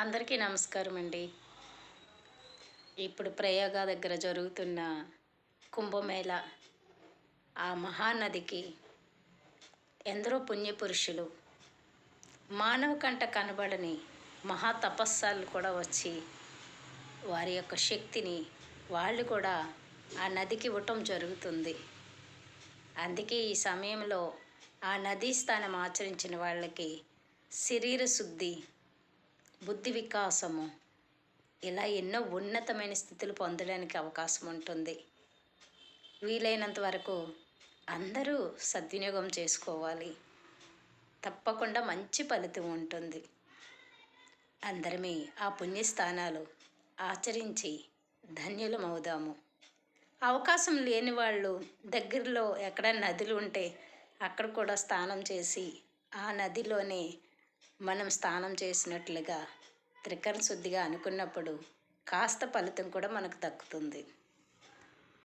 అందరికీ నమస్కారం అండి. ఇప్పుడు ప్రయాగ దగ్గర జరుగుతున్న కుంభమేళ, ఆ మహానదికి ఎందరో పుణ్యపురుషులు, మానవ కంట కనబడని మహా తపస్సాలు కూడా వచ్చి వారి యొక్క శక్తిని వాళ్ళు కూడా ఆ నదికి ఇవ్వటం జరుగుతుంది. అందుకే ఈ సమయంలో ఆ నదీ స్నానం ఆచరించిన వాళ్ళకి శరీర శుద్ధి, బుద్ధి వికాసము, ఇలా ఎన్నో ఉన్నతమైన స్థితులు పొందడానికి అవకాశం ఉంటుంది. వీలైనంత వరకు అందరూ సద్వినియోగం చేసుకోవాలి. తప్పకుండా మంచి ఫలితం ఉంటుంది. అందరమీ ఆ పుణ్యస్థానాలు ఆచరించి ధన్యులమవుదాము. అవకాశం లేని వాళ్ళు దగ్గరలో ఎక్కడ నదులు ఉంటే అక్కడ కూడా స్నానం చేసి ఆ నదిలోనే మనం స్నానం చేసినట్లుగా త్రికరణ శుద్ధిగా అనుకున్నప్పుడు కాస్త ఫలితం కూడా మనకు దక్కుతుంది.